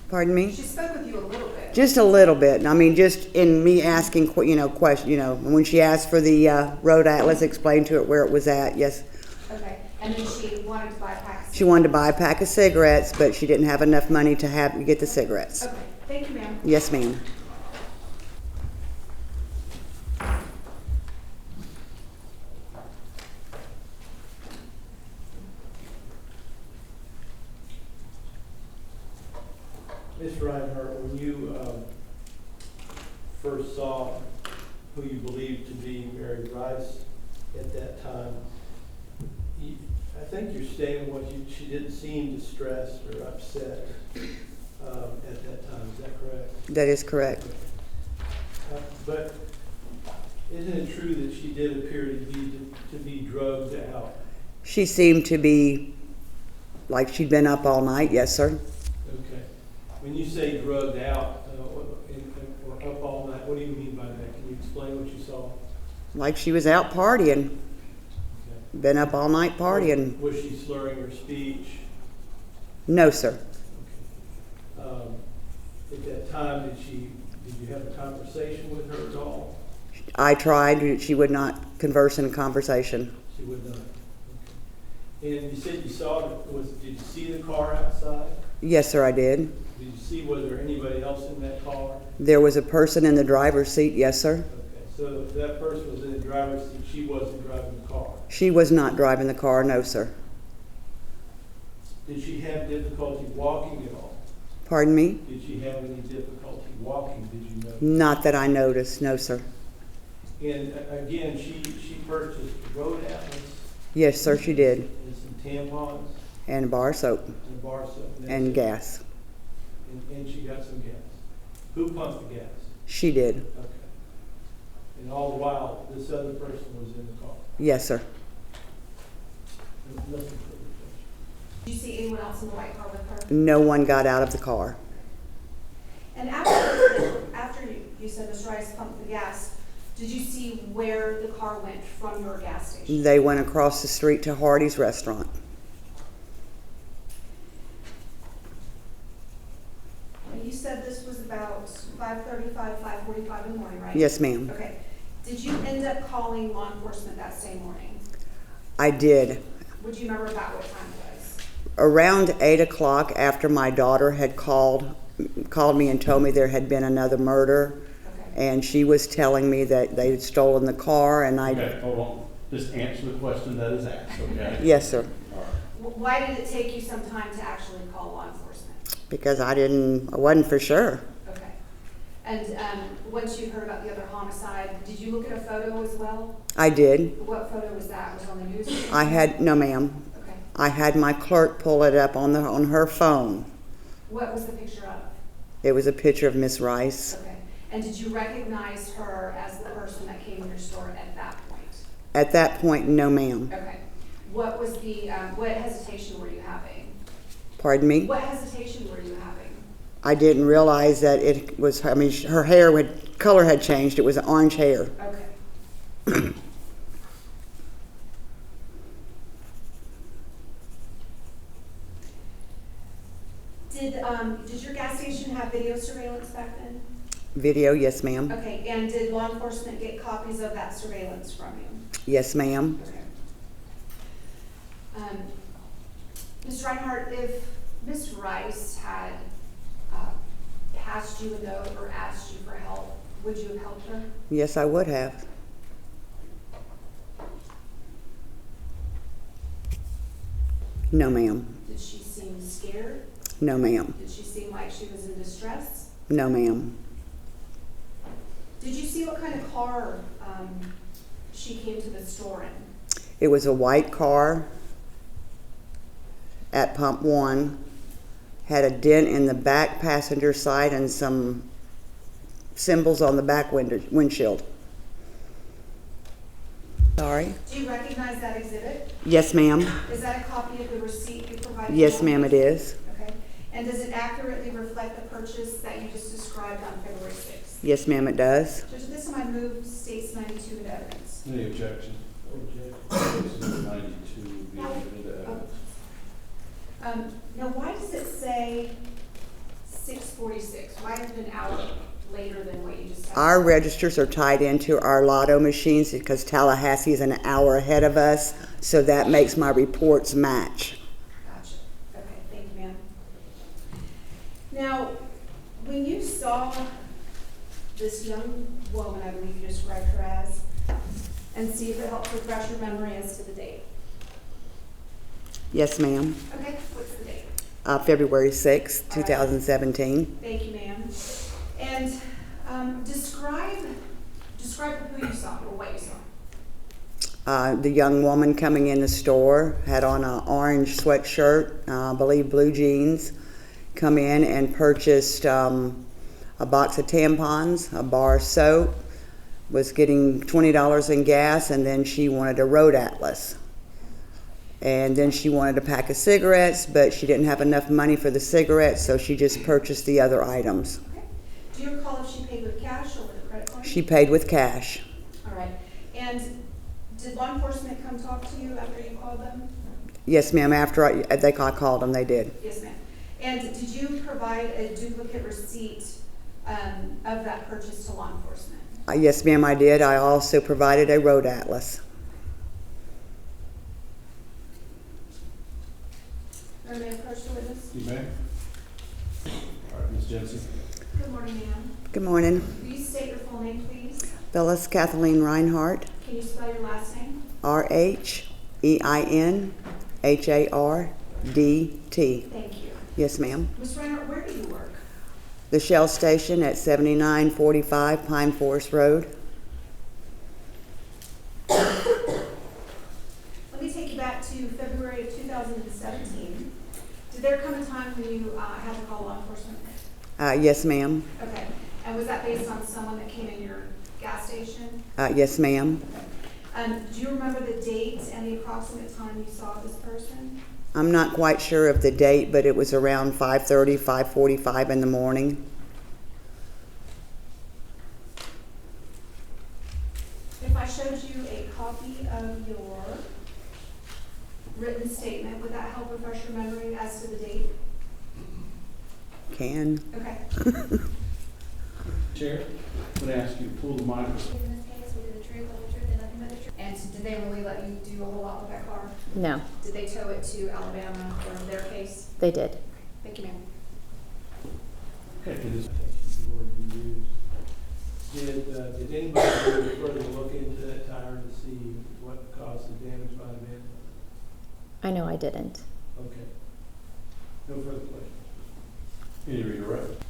Pardon me? She spoke with you a little bit. Just a little bit. I mean, just in me asking, questions, when she asked for the road atlas, explained to it where it was at, yes. Okay, and then she wanted to buy packs. She wanted to buy a pack of cigarettes, but she didn't have enough money to get the cigarettes. Okay, thank you, ma'am. Yes, ma'am. Ms. Reinhardt, when you first saw who you believed to be Mary Rice at that time, I think your statement was she didn't seem distressed or upset at that time. Is that correct? That is correct. But isn't it true that she did appear to be drugged out? She seemed to be like she'd been up all night. Yes, sir. Okay. When you say drugged out or up all night, what do you mean by that? Can you explain what you saw? Like she was out partying. Okay. Been up all night partying. Was she slurring her speech? No, sir. Okay. At that time, did you have a conversation with her at all? I tried. She would not converse in a conversation. She would not. Okay. And you said you saw it. Did you see the car outside? Yes, sir, I did. Did you see, was there anybody else in that car? There was a person in the driver's seat. Yes, sir. Okay. So if that person was in the driver's seat, she wasn't driving the car? She was not driving the car. No, sir. Did she have difficulty walking at all? Pardon me? Did she have any difficulty walking? Did you know? Not that I noticed. No, sir. And again, she purchased road atlas. Yes, sir, she did. And some tampons. And bar soap. And bar soap. And gas. And she got some gas. Who pumped the gas? She did. Okay. And all the while, this other person was in the car. Yes, sir. Nothing further. Did you see anyone else in the white car with her? No one got out of the car. And after you said Ms. Rice pumped the gas, did you see where the car went from your gas station? They went across the street to Hardy's restaurant. And you said this was about 5:35, 5:45 in the morning, right? Yes, ma'am. Okay. Did you end up calling law enforcement that same morning? I did. Would you remember about what time it was? Around 8 o'clock, after my daughter had called me and told me there had been another murder, Okay. and she was telling me that they had stolen the car, and Okay, hold on. Just answer the question that is asked, okay? Yes, sir. All right. Why did it take you some time to actually call law enforcement? Because I wasn't for sure. Okay. And once you heard about the other homicide, did you look at a photo as well? I did. What photo was that? Was it on the news? No, ma'am. Okay. I had my clerk pull it up on her phone. What was the picture of? It was a picture of Miss Rice. Okay. And did you recognize her as the person that came in your store at that point? At that point, no, ma'am. Okay. What was the, what hesitation were you having? Pardon me? What hesitation were you having? I didn't realize that it was, her color had changed. It was orange hair. Okay. Did your gas station have video surveillance back then? Video, yes, ma'am. Okay, and did law enforcement get copies of that surveillance from you? Yes, ma'am. Okay. Ms. Reinhardt, if Ms. Rice had passed you a note or asked you for help, would you have helped her? Yes, I would have. No, ma'am. Did she seem scared? No, ma'am. Did she seem like she was in distress? No, ma'am. Did you see what kind of car she came to the store in? It was a white car at pump 1, had a dent in the back passenger side and some symbols on the back windshield. Sorry? Do you recognize that exhibit? Yes, ma'am. Is that a copy of the receipt you provided? Yes, ma'am, it is. Okay. And does it accurately reflect the purchase that you just described on February 6th? Yes, ma'am, it does. Judge, this one I moved states 92 into evidence. Any objection? Okay. 92 would be into evidence. Now, why does it say 6 6:46. Why is it an hour later than what you just said? Our registers are tied into our lotto machines because Tallahassee is an hour ahead of us, so that makes my reports match. Gotcha. Okay, thank you, ma'am. Now, when you saw this young woman, I believe you described her as, and see if it helps refresh your memory as to the date. Yes, ma'am. Okay, what's the date? February 6th, All right. 2017. Thank you, ma'am. And describe who you saw or what you saw. The young woman coming in the store had on an orange sweatshirt, I believe blue jeans, come in and purchased a box of tampons, a bar of soap, was getting $20 in gas, and then she wanted a road atlas. And then she wanted a pack of cigarettes, but she didn't have enough money for the cigarettes, so she just purchased the other items. Okay. Do you recall if she paid with cash or with a credit card? She paid with cash. All right. And did law enforcement come talk to you after you called them? Yes, ma'am. After I called them, they did. Yes, ma'am. And did you provide a duplicate receipt of that purchase to law enforcement? Yes, ma'am, I did. I also provided a road atlas. Or may I approach the witness? You may. All right, Ms. Jensen. Good morning, ma'am. Good morning. Will you state your full name, please? Phyllis Kathleen Reinhardt, Can you spell your last name? RHEINHARDT. Thank you. Yes, ma'am. Ms. Reinhardt, where do you work? The Shell Station at 7945 Pine Forest Road. Let me take you back to February of 2017. Did there come a time when you had to call law enforcement? Yes, ma'am. Okay. And was that based on someone that came in your gas station? Yes, ma'am. Do you remember the date and the approximate time you saw this person? I'm not quite sure of the date, but it was around 5:30, 5:45 in the morning. If I showed you a copy of your written statement, would that help refresh your memory as to the date? Can. Okay. Chair, I'm going to ask you to pull the microphone. In this case, we did the truth, the whole truth, and nothing but the truth. And did they really let you do a whole lot with that car? No, Did they tow it to Alabama for their case? they did. Thank you, ma'am. Okay, can this, I think is the word you used. Did anybody do further look into that tire to see what caused the damage by the man? I know I didn't. Okay. No further questions. any redirect?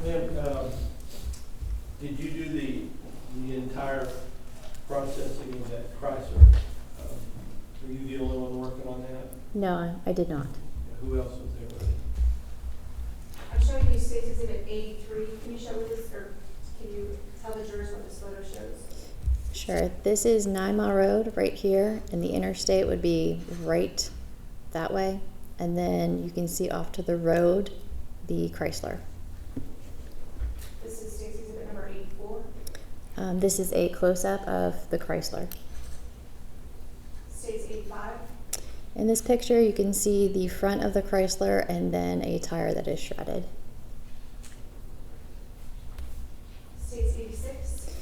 Ma'am, did you do the entire processing of that Chrysler? Were you the only one working on that? No, I did not. Who else was there with you? I'm showing you State's Exhibit 83. Can you show this, or can you tell the jurors what this photo shows? Sure. This is 9 Mile Road right here, and the interstate would be right that way. And then you can see off to the road the Chrysler. This is State's Exhibit number 84. This is a close-up of the Chrysler. State's 85. In this picture, you can see the front of the Chrysler and then a tire that is shredded. State's 86.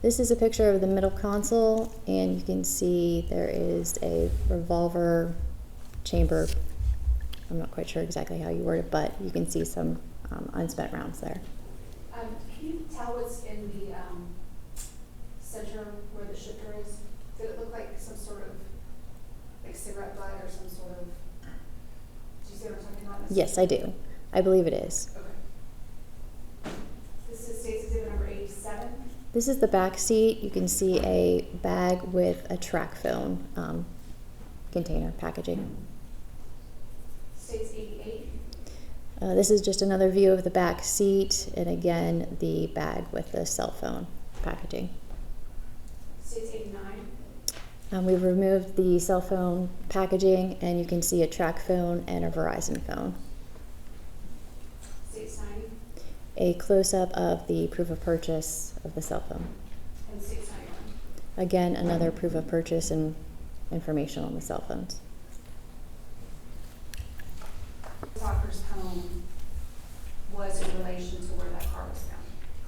This is a picture of the middle console, and you can see there is a revolver chamber. I'm not quite sure exactly how you word it, but you can see some unspent rounds there. Can you tell what's in the center where the shifter is? Did it look like some sort of like cigarette butt or some sort of? Do you see what I'm talking about? Yes, I do. I believe it is. Okay. This is State's Exhibit number 87. This is the back seat. You can see a bag with a track phone container packaging. State's 88. This is just another view of the back seat, and again, the bag with the cell phone packaging. State's 89. We've removed the cell phone packaging, and you can see a track phone and a Verizon phone. State's 90. A close-up of the proof of purchase of the cell phone. And State's 91. Again, another proof of purchase and information on the cell phones. Talker's home was in in relation to where that car was found?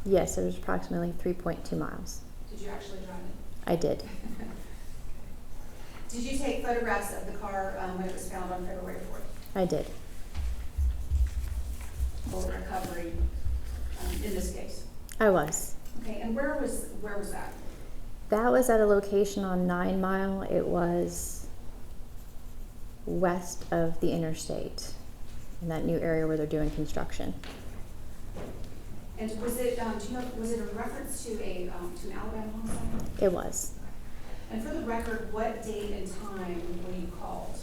Yes, it was approximately 3.2 miles. Did you actually drive it? I did. Did you take photographs of the car when it was found on February 4th? I did. For recovery in this case? I was. Okay, and where was that? That was at a location on 9 Mile. It was west of the interstate, in that new area where they're doing construction. And was it, do you know, was it a reference to an Alabama homicide? It was. And for the record, what date and time were you called?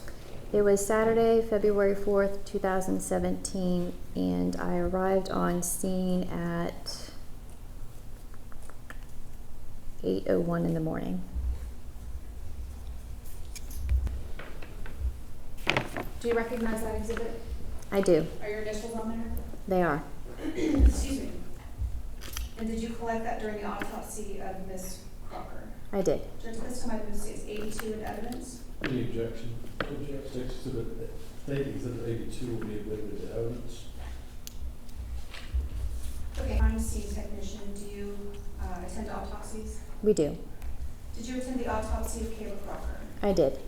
It was Saturday, February 4th, 2017, and I arrived on scene at 8:01 in the morning. Do you recognize that exhibit? I do. Are your initials on there? They are. Excuse me. And did you collect that during the autopsy of Miss Crocker? I did. Judge, this time I states 82 in evidence. Any objection? State exhibit 82 will be admitted into evidence. Okay, crime scene technician, do you attend autopsies? We do. Did you attend the autopsy of Kayla Crocker? I did.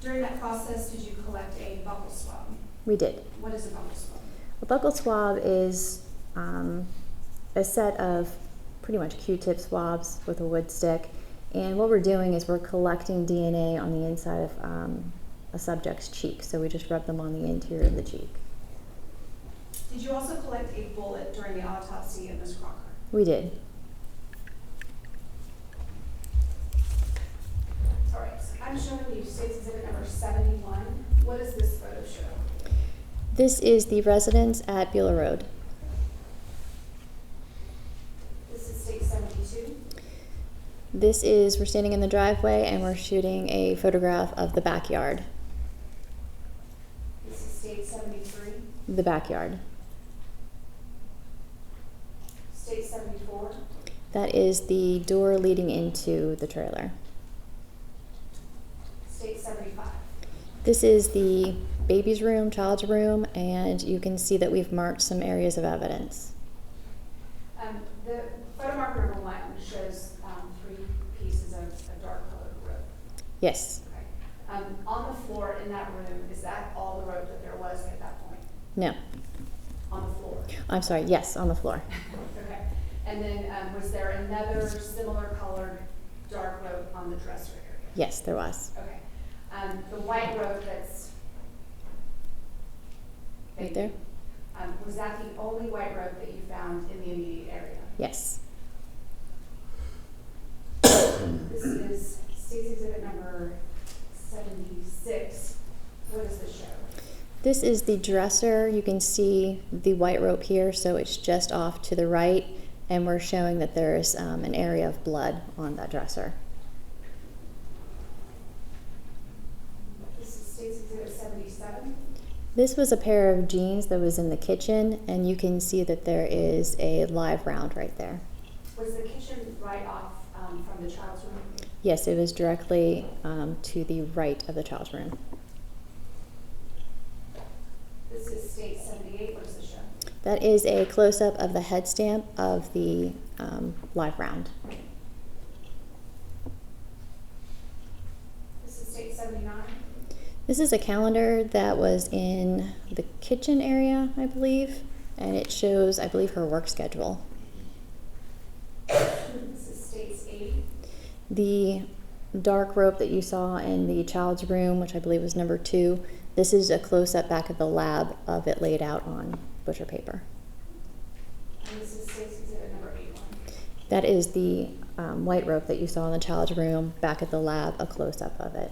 During that process, did you collect a buccal swab? We did. What is a buccal swab? A buccal swab is a set of pretty much Q-tip swabs with a wood stick. And what we're doing is we're collecting DNA on the inside of a subject's cheek. So we just rub them on the interior of the cheek. Did you also collect a bullet during the autopsy of Ms. Crocker? We did. All right, so I'm showing you state's exhibit number 71. What does this photo show? This is the residence at Beulah Road. This is state 72. This is, we're standing in the driveway and we're shooting a photograph of the backyard. This is state 73. The backyard. State 74. That is the door leading into the trailer. State 75. This is the baby's room, child's room, and you can see that we've marked some areas of evidence. The photo marker number 1 shows 3 pieces of a dark colored rope. Yes. Okay. On the floor in that room, is that all the rope that there was at that point? No. On the floor? I'm sorry, yes, on the floor. Okay. And then was there another similar colored dark rope on the dresser area? Yes, there was. Okay. The white rope that's Right there? Was that the only white rope that you found in the immediate area? Yes. This is state's exhibit number 76. What does this show? This is the dresser. You can see the white rope here, so it's just off to the right, and we're showing that there's an area of blood on that dresser. This is state's exhibit 77. This was a pair of jeans that was in the kitchen, and you can see that there is a live round right there. Was the kitchen right off from the child's room? Yes, it was directly to the right of the child's room. This is state 78. What does this show? That is a close-up of the head stamp of the live round. This is state 79. This is a calendar that was in the kitchen area, I believe, and it shows, I believe, her work schedule. This is states 80. The dark rope that you saw in the child's room, which I believe was number 2, this is a close-up back of the lab of it laid out on butcher paper. And this is state's exhibit number 81. That is the white rope that you saw in the child's room back at the lab, a close-up of it.